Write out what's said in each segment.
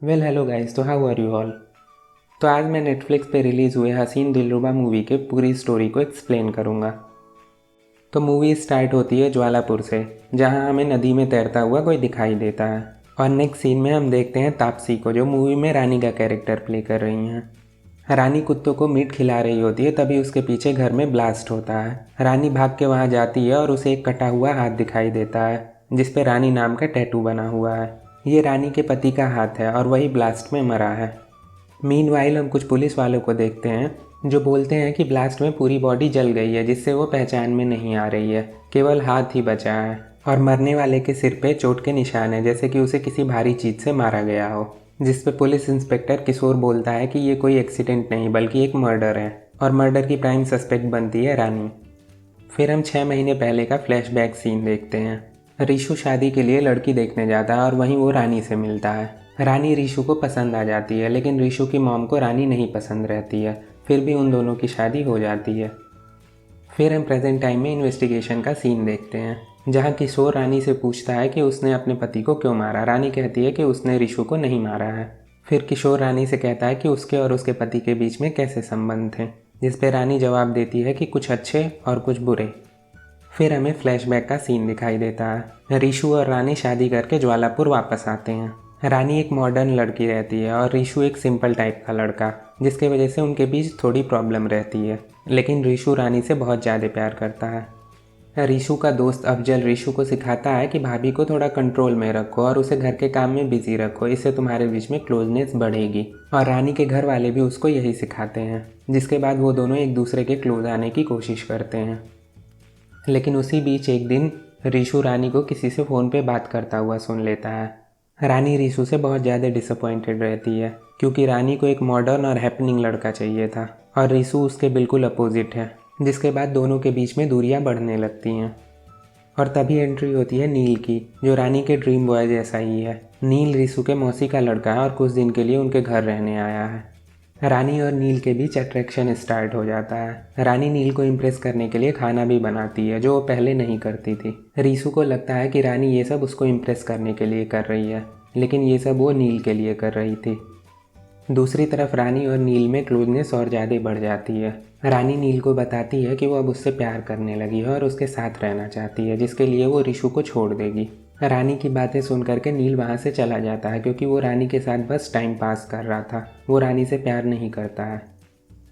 Well hello guys, तो how are you all. तो आज मैं नेटफ्लिक्स पे रिलीज़ हुए हसीन दिलरुबा मूवी के पूरी स्टोरी को एक्सप्लेन करूँगा। तो मूवी स्टार्ट होती है ज्वालापुर से, जहाँ हमें नदी में तैरता हुआ कोई दिखाई देता है। और नेक्स्ट सीन में हम देखते हैं तापसी को, जो मूवी में रानी का कैरेक्टर प्ले कर रही हैं। रानी कुत्तों को मीट खिला रही होती है, तभी उसके पीछे घर में ब्लास्ट होता है। रानी भाग के वहाँ जाती है और उसे एक कटा हुआ हाथ दिखाई देता है, जिस पे रानी नाम का टैटू बना हुआ है। ये रानी के पति का हाथ है और वही ब्लास्ट में मरा है। मीनवाइल हम कुछ पुलिस वालों को देखते हैं जो बोलते हैं कि ब्लास्ट में पूरी बॉडी जल गई है, जिससे वो पहचान में नहीं आ रही है, केवल हाथ ही बचा है। और मरने वाले के सिर पे चोट के निशान है, जैसे कि उसे किसी भारी चीज़ से मारा गया हो। जिस पे पुलिस इंस्पेक्टर किशोर बोलता है कि ये कोई एक्सीडेंट नहीं बल्कि एक मर्डर है, और मर्डर की प्राइम सस्पेक्ट बनती है रानी। फिर हम 6 महीने पहले का फ्लैशबैक सीन देखते हैं। रीशु शादी के लिए लड़की देखने जाता है और वहीं वो रानी से मिलता है। रानी रीशु को पसंद आ जाती है, लेकिन रीशु की मॉम को रानी नहीं पसंद रहती है। फिर भी उन दोनों की शादी हो जाती है। फिर हम प्रेजेंट टाइम में इन्वेस्टिगेशन का सीन देखते हैं, जहाँ किशोर रानी से पूछता है कि उसने अपने पति को क्यों मारा। रानी कहती है कि उसने रीशु को नहीं मारा है। फिर किशोर रानी से कहता है कि उसके और उसके पति के बीच में कैसे संबंध थे, जिस पे रानी जवाब देती है कि कुछ अच्छे और कुछ बुरे। फिर हमें फ्लैशबैक का सीन दिखाई देता है। रीशु और रानी शादी करके ज्वालापुर वापस आते हैं। रानी एक मॉडर्न लड़की रहती है और रीशु एक सिंपल टाइप का लड़का, जिसके वजह से उनके बीच थोड़ी प्रॉब्लम रहती है। लेकिन रीशु रानी से बहुत ज़्यादा प्यार करता है। रीशु का दोस्त अफजल रीशु को सिखाता है कि भाभी को थोड़ा कंट्रोल में रखो और उसे घर के काम में बिजी रखो, इससे तुम्हारे बीच में क्लोजनेस बढ़ेगी। और रानी के घर वाले भी उसको यही सिखाते हैं, जिसके बाद वो दोनों एक दूसरे के क्लोज आने की कोशिश करते हैं। लेकिन उसी बीच एक दिन रीशु रानी को किसी से फ़ोन पे बात करता हुआ सुन लेता है। रानी रीशु से बहुत ज़्यादा डिसअपॉइंटेड रहती है, क्योंकि रानी को एक मॉडर्न और हैपनिंग लड़का चाहिए था और रीशु उसके बिल्कुल अपोजिट है। जिसके बाद दोनों के बीच में दूरियां बढ़ने लगती हैं। और तभी एंट्री होती है नील की, जो रानी के ड्रीम बॉय जैसा ही है। नील रीशु के मौसी का लड़का है और कुछ दिन के लिए उनके घर रहने आया है। रानी और नील के बीच अट्रैक्शन स्टार्ट हो जाता है। रानी नील को इम्प्रेस करने के लिए खाना भी बनाती है, जो वो पहले नहीं करती थी। रीशु को लगता है कि रानी ये सब उसको इम्प्रेस करने के लिए कर रही है, लेकिन ये सब वो नील के लिए कर रही थी। दूसरी तरफ रानी और नील में क्लोजनेस और ज़्यादा बढ़ जाती है। रानी नील को बताती है कि वो अब उससे प्यार करने लगी है और उसके साथ रहना चाहती है, जिसके लिए वो रीशु को छोड़ देगी। रानी की बातें सुन करके नील वहाँ से चला जाता है, क्योंकि वो रानी के साथ बस टाइम पास कर रहा था, वो रानी से प्यार नहीं करता है।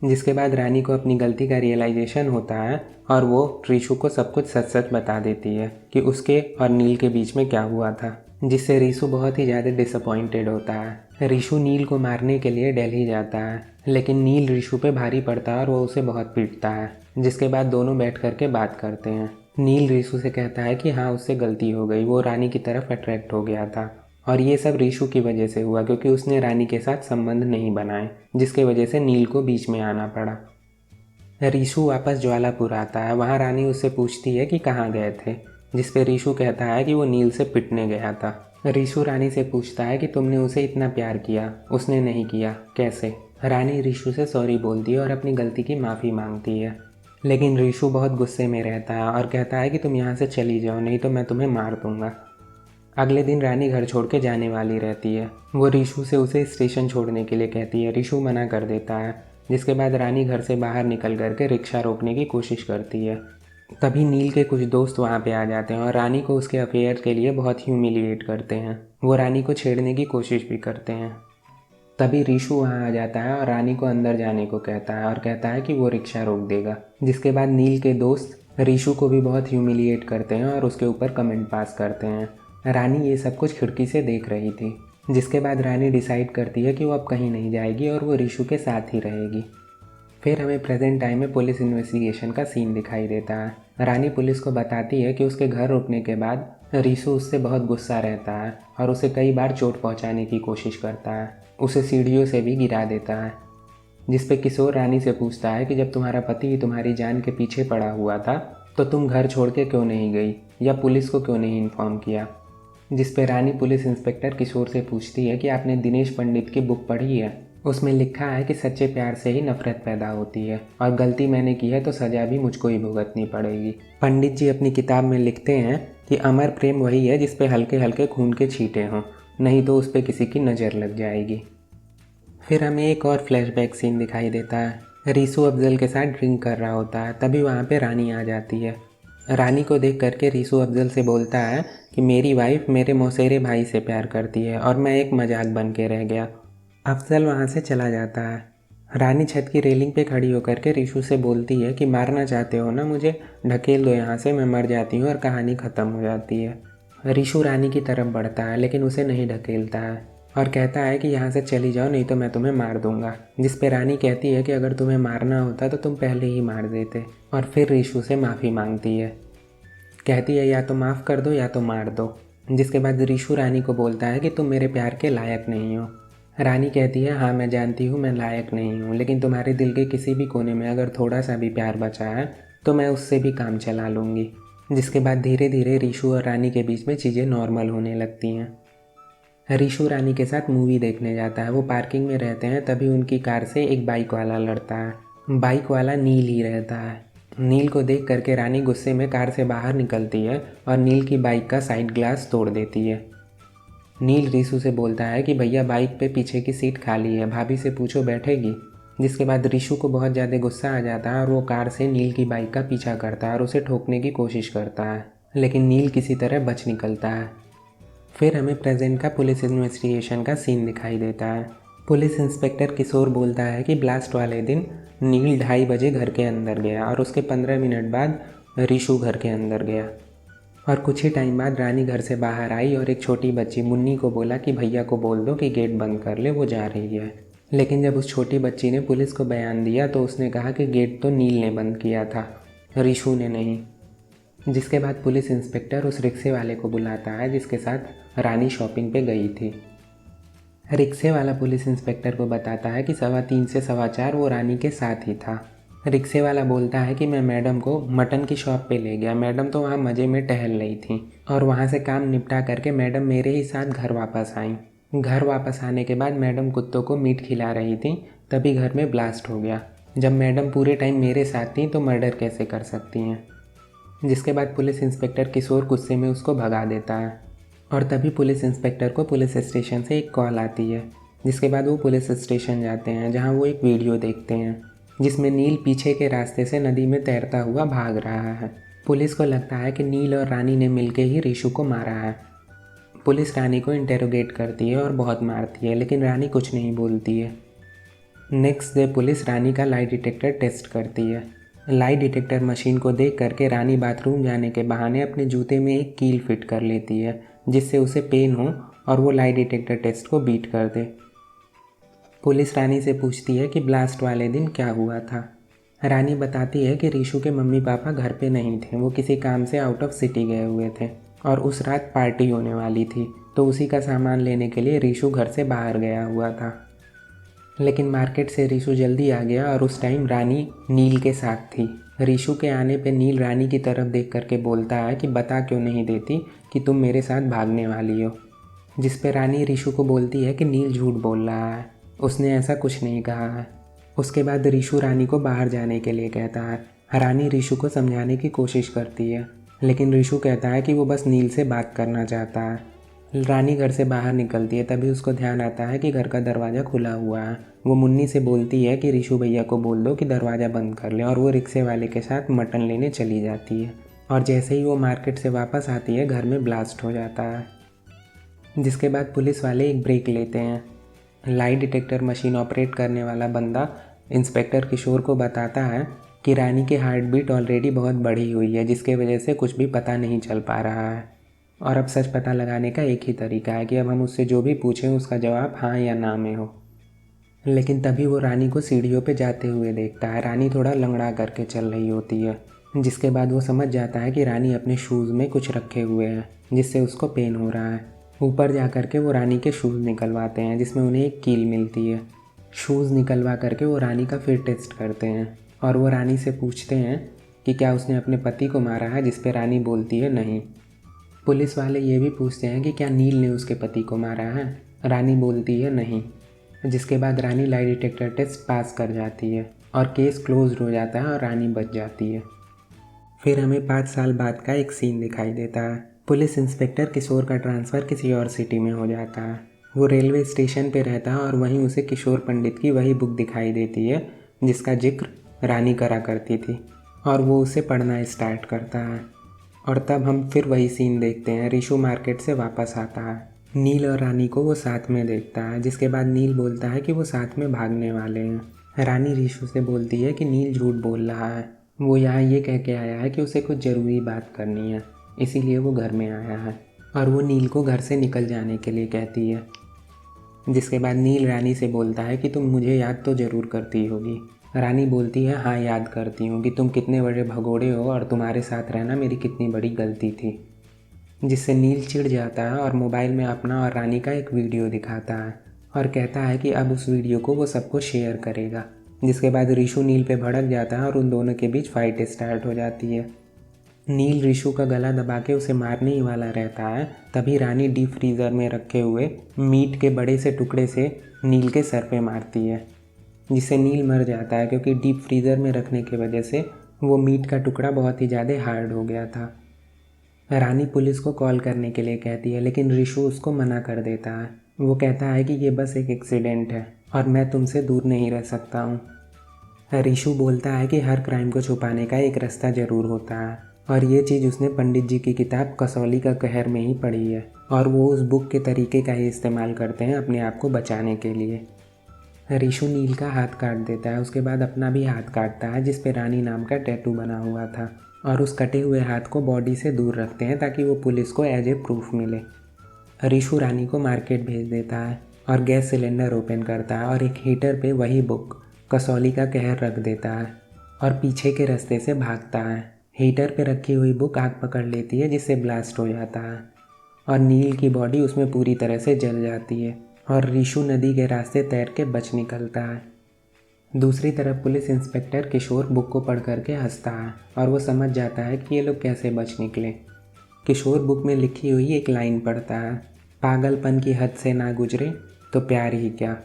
जिसके बाद रानी को अपनी गलती का रियलाइजेशन होता है और वो रीशु को सब कुछ सच सच बता देती है कि उसके और नील के बीच में क्या हुआ था, जिससे रीशु बहुत ही ज़्यादा डिसअपॉइंटेड होता है। रीशु नील को मारने के लिए दिल्ली जाता है, लेकिन नील रीशु पे भारी पड़ता है और वो उसे बहुत पीटता है। जिसके बाद दोनों बैठ करके बात करते हैं। नील रीशु से कहता है कि हाँ, उससे गलती हो गई, वो रानी की तरफ अट्रैक्ट हो गया था और ये सब रीशु की वजह से हुआ, क्योंकि उसने रानी के साथ संबंध नहीं बनाए, जिसके वजह से नील को बीच में आना पड़ा। रीशु वापस ज्वालापुर आता है। वहाँ रानी उससे पूछती है कि कहाँ गए थे, जिस पे रीशु कहता है कि वो नील से पिटने गया था। रीशु रानी से पूछता है कि तुमने उसे इतना प्यार किया, उसने नहीं किया, कैसे। रानी रीशु से सॉरी बोलती है और अपनी गलती की माफ़ी मांगती है। लेकिन रीशु बहुत गुस्से में रहता है और कहता है कि तुम यहाँ से चली जाओ, नहीं तो मैं तुम्हें मार दूंगा। अगले दिन रानी घर छोड़ के जाने वाली रहती है। वो रीशु से उसे स्टेशन छोड़ने के लिए कहती है। रीशु मना कर देता है, जिसके बाद रानी घर से बाहर निकल करके रिक्शा रोकने की कोशिश करती है। तभी नील के कुछ दोस्त वहाँ पे आ जाते हैं और रानी को उसके अफेयर के लिए बहुत ह्यूमिलिएट करते हैं। वो रानी को छेड़ने की कोशिश भी करते हैं। तभी रीशु वहाँ आ जाता है और रानी को अंदर जाने को कहता है और कहता है कि वो रिक्शा रोक देगा। जिसके बाद नील के दोस्त रीशु को भी बहुत ह्यूमिलिएट करते हैं और उसके ऊपर कमेंट पास करते हैं। रानी ये सब कुछ खिड़की से देख रही थी। जिसके बाद रानी डिसाइड करती है कि वो अब कहीं नहीं जाएगी और वो रीशु के साथ ही रहेगी। फिर हमें प्रेजेंट टाइम में पुलिस इन्वेस्टिगेशन का सीन दिखाई देता है। रानी पुलिस को बताती है कि उसके घर रुकने के बाद रीशु उससे बहुत गुस्सा रहता है और उसे कई बार चोट पहुंचाने की कोशिश करता है, उसे सीढ़ियों से भी गिरा देता है। जिस पे किशोर रानी से पूछता है कि जब तुम्हारा पति तुम्हारी जान के पीछे पड़ा हुआ था तो तुम घर छोड़ के क्यों नहीं गई या पुलिस को क्यों नहीं इन्फॉर्म किया। जिस पे रानी पुलिस इंस्पेक्टर किशोर से पूछती है कि आपने दिनेश पंडित की बुक पढ़ी है, उसमें लिखा है कि सच्चे प्यार से ही नफरत पैदा होती है और गलती मैंने की है तो सजा भी मुझको ही भुगतनी पड़ेगी। पंडित जी अपनी किताब में लिखते हैं कि अमर प्रेम वही है जिस पे हल्के हल्के खून के छींटे हों, नहीं तो उस पर किसी की नज़र लग जाएगी। फिर हमें एक और फ्लैशबैक सीन दिखाई देता है। रीशु अफजल के साथ ड्रिंक कर रहा होता है, तभी वहाँ पे रानी आ जाती है। रानी को देख करके रीशु अफजल से बोलता है कि मेरी वाइफ मेरे मौसेरे भाई से प्यार करती है और मैं एक मजाक बन के रह गया। अफजल वहाँ से चला जाता है। रानी छत की रेलिंग पे खड़ी होकर के रीशु से बोलती है कि मारना चाहते हो ना मुझे, ढकेल दो यहाँ से, मैं मर जाती हूँ और कहानी ख़त्म हो जाती है। रीशु रानी की तरफ बढ़ता है लेकिन उसे नहीं ढकेलता है और कहता है कि यहाँ से चली जाओ नहीं तो मैं तुम्हें मार दूंगा। जिस पे रानी कहती है कि अगर तुम्हें मारना होता तो तुम पहले ही मार देते, और फिर रीशु से माफ़ी मांगती है। कहती है या तो माफ़ कर दो या तो मार दो। जिसके बाद रीशु रानी को बोलता है कि तुम मेरे प्यार के लायक नहीं हो। रानी कहती है हाँ मैं जानती हूँ मैं लायक नहीं हूँ, लेकिन तुम्हारे दिल के किसी भी कोने में अगर थोड़ा सा भी प्यार बचा है तो मैं उससे भी काम चला लूँगी। जिसके बाद धीरे धीरे रीशु और रानी के बीच में चीज़ें नॉर्मल होने लगती हैं। रीशु रानी के साथ मूवी देखने जाता है। वो पार्किंग में रहते हैं, तभी उनकी कार से एक बाइक वाला लड़ता है। बाइक वाला नील ही रहता है। नील को देख करके रानी गुस्से में कार से बाहर निकलती है और नील की बाइक का साइड ग्लास तोड़ देती है। नील रीशु से बोलता है कि भैया बाइक पे पीछे की सीट खाली है, भाभी से पूछो बैठेगी। जिसके बाद रीशु को बहुत ज़्यादा गुस्सा आ जाता है और वो कार से नील की बाइक का पीछा करता है और उसे ठोकने की कोशिश करता है, लेकिन नील किसी तरह बच निकलता है। फिर हमें प्रेजेंट का पुलिस इन्वेस्टिगेशन का सीन दिखाई देता है। पुलिस इंस्पेक्टर किशोर बोलता है कि ब्लास्ट वाले दिन नील 2:30 बजे घर के अंदर गया और उसके 15 मिनट बाद रीशु घर के अंदर गया, और कुछ ही टाइम बाद रानी घर से बाहर आई और एक छोटी बच्ची मुन्नी को बोला कि भैया को बोल दो कि गेट बंद कर ले, वो जा रही है। लेकिन जब उस छोटी बच्ची ने पुलिस को बयान दिया तो उसने कहा कि गेट तो नील ने बंद किया था, रीशु ने नहीं। जिसके बाद पुलिस इंस्पेक्टर उस रिक्शे वाले को बुलाता है जिसके साथ रानी शॉपिंग पे गई थी। रिक्शे वाला पुलिस इंस्पेक्टर को बताता है कि 3:15 से 4:15 वो रानी के साथ ही था। रिक्शे वाला बोलता है कि मैं मैडम को मटन की शॉप पे ले गया, मैडम तो वहाँ मज़े में टहल रही थी और वहाँ से काम निपटा करके मैडम मेरे ही साथ घर वापस आई। घर वापस आने के बाद मैडम कुत्तों को मीट खिला रही थी, तभी घर में ब्लास्ट हो गया। जब मैडम पूरे टाइम मेरे साथ थी तो मर्डर कैसे कर सकती हैं। जिसके बाद पुलिस इंस्पेक्टर किशोर गुस्से में उसको भगा देता है और तभी पुलिस इंस्पेक्टर को पुलिस स्टेशन से एक कॉल आती है। जिसके बाद वो पुलिस स्टेशन जाते हैं जहाँ वो एक वीडियो देखते हैं जिसमें नील पीछे के रास्ते से नदी में तैरता हुआ भाग रहा है। पुलिस को लगता है कि नील और रानी ने मिलकर ही रीशु को मारा है। पुलिस रानी को इंटेरोगेट करती है और बहुत मारती है, लेकिन रानी कुछ नहीं बोलती है। नेक्स्ट डे पुलिस रानी का लाई डिटेक्टर टेस्ट करती है। लाई डिटेक्टर मशीन को देख करके रानी बाथरूम जाने के बहाने अपने जूते में एक कील फिट कर लेती है जिससे उसे पेन हो और वो लाई डिटेक्टर टेस्ट को बीट कर दे। पुलिस रानी से पूछती है कि ब्लास्ट वाले दिन क्या हुआ था। रानी बताती है कि रीशु के मम्मी पापा घर पे नहीं थे, वो किसी काम से आउट ऑफ सिटी गए हुए थे और उस रात पार्टी होने वाली थी, तो उसी का सामान लेने के लिए रीशु घर से बाहर गया हुआ था। लेकिन मार्केट से रीशु जल्दी आ गया और उस टाइम रानी नील के साथ थी। रीशु के आने पे नील रानी की तरफ देख करके बोलता है कि बता क्यों नहीं देती कि तुम मेरे साथ भागने वाली हो। जिस पे रानी रीशु को बोलती है कि नील झूठ बोल रहा है, उसने ऐसा कुछ नहीं कहा है। उसके बाद रीशु रानी को बाहर जाने के लिए कहता है। रानी रीशु को समझाने की कोशिश करती है, लेकिन रीशु कहता है कि वो बस नील से बात करना चाहता है। रानी घर से बाहर निकलती है, तभी उसको ध्यान आता है कि घर का दरवाज़ा खुला हुआ है। वो मुन्नी से बोलती है कि रीशु भैया को बोल दो कि दरवाज़ा बंद कर ले, और वो रिक्शे वाले के साथ मटन लेने चली जाती है। और जैसे ही वो मार्केट से वापस आती है घर में ब्लास्ट हो जाता है। जिसके बाद पुलिस वाले एक ब्रेक लेते हैं। लाई डिटेक्टर मशीन ऑपरेट करने वाला बंदा इंस्पेक्टर किशोर को बताता है कि रानी की हार्ट बीट ऑलरेडी बहुत बढ़ी हुई है, जिसके वजह से कुछ भी पता नहीं चल पा रहा है। और अब सच पता लगाने का एक ही तरीका है कि अब हम उससे जो भी पूछें उसका जवाब हाँ या ना में हो। लेकिन तभी वो रानी को सीढ़ियों पे जाते हुए देखता है। रानी थोड़ा लंगड़ा करके चल रही होती है। जिसके बाद वो समझ जाता है कि रानी अपने शूज़ में कुछ रखे हुए हैं जिससे उसको पेन हो रहा है। ऊपर जा करके वो रानी के शूज़ निकलवाते हैं जिसमें उन्हें एक कील मिलती है। शूज़ निकलवा करके वो रानी का फिर टेस्ट करते हैं और वो रानी से पूछते हैं कि क्या उसने अपने पति को मारा है, जिस पे रानी बोलती है नहीं। पुलिस वाले ये भी पूछते हैं कि क्या नील ने उसके पति को मारा है, रानी बोलती है नहीं। जिसके बाद रानी लाई डिटेक्टर टेस्ट पास कर जाती है और केस क्लोज हो जाता है और रानी बच जाती है। फिर हमें 5 साल बाद का एक सीन दिखाई देता है। पुलिस इंस्पेक्टर किशोर का ट्रांसफ़र किसी और सिटी में हो जाता है। वो रेलवे स्टेशन पे रहता है और वहीं उसे किशोर पंडित की वही बुक दिखाई देती है जिसका जिक्र रानी करा करती थी, और वो उसे पढ़ना स्टार्ट करता है। और तब हम फिर वही सीन देखते हैं। रिशु मार्केट से वापस आता है। नील और रानी को वो साथ में देखता है, जिसके बाद नील बोलता है कि वो साथ में भागने वाले हैं। रानी रिशु से बोलती है कि नील झूठ बोल रहा है, वो यहाँ ये कह के आया है कि उसे कुछ ज़रूरी बात करनी है, इसीलिए वो घर में आया है। और वो नील को घर से निकल जाने के लिए कहती है। जिसके बाद नील रानी से बोलता है कि तुम मुझे याद तो ज़रूर करती होगी। रानी बोलती है, हाँ याद करती हूँ कि तुम कितने बड़े भगोड़े हो और तुम्हारे साथ रहना मेरी कितनी बड़ी गलती थी। जिससे नील चिढ़ जाता है और मोबाइल में अपना और रानी का एक वीडियो दिखाता है और कहता है कि अब उस वीडियो को वो सबको शेयर करेगा। जिसके बाद रिशु नील पे भड़क जाता है और उन दोनों के बीच फाइट स्टार्ट हो जाती है। नील रिशु का गला दबा के उसे मारने ही वाला रहता है, तभी रानी डीप फ्रीज़र में रखे हुए मीट के बड़े से टुकड़े से नील के सर पे मारती है, जिससे नील मर जाता है क्योंकि डीप फ्रीज़र में रखने की वजह से वो मीट का टुकड़ा बहुत ही ज़्यादा हार्ड हो गया था। रानी पुलिस को कॉल करने के लिए कहती है, लेकिन रिशु उसको मना कर देता है। वो कहता है कि ये बस एक एक्सीडेंट है और मैं तुमसे दूर नहीं रह सकता हूँ। रिशु बोलता है कि हर क्राइम को छुपाने का एक रास्ता ज़रूर होता है, और ये चीज़ उसने पंडित जी की किताब कसौली का कहर में ही पढ़ी है, और वो उस बुक के तरीके का ही इस्तेमाल करते हैं अपने आप को बचाने के लिए। रिशु नील का हाथ काट देता है, उसके बाद अपना भी हाथ काटता है जिस पे रानी नाम का टैटू बना हुआ था, और उस कटे हुए हाथ को बॉडी से दूर रखते हैं ताकि वो पुलिस को एज ए प्रूफ मिले। रिशु रानी को मार्केट भेज देता है और गैस सिलेंडर ओपन करता है और एक हीटर पे वही बुक कसौली का कहर रख देता है और पीछे के रास्ते से भागता है। हीटर पे रखी हुई बुक आग पकड़ लेती है जिससे ब्लास्ट हो जाता है और नील की बॉडी उसमें पूरी तरह से जल जाती है और रिशु नदी के रास्ते तैर के बच निकलता है। दूसरी तरफ पुलिस इंस्पेक्टर किशोर बुक को पढ़ करके हंसता है और वो समझ जाता है कि ये लोग कैसे बच निकले। किशोर बुक में लिखी हुई एक लाइन पढ़ता है, पागलपन की हद से ना गुजरे तो प्यार ही क्या,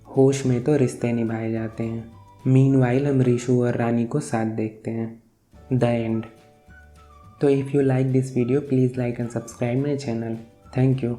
होश में तो रिश्ते निभाए जाते हैं। मीनवाइल हम रिशु और रानी को साथ देखते हैं। The end. तो if you like this video please like and subscribe my channel. Thank you.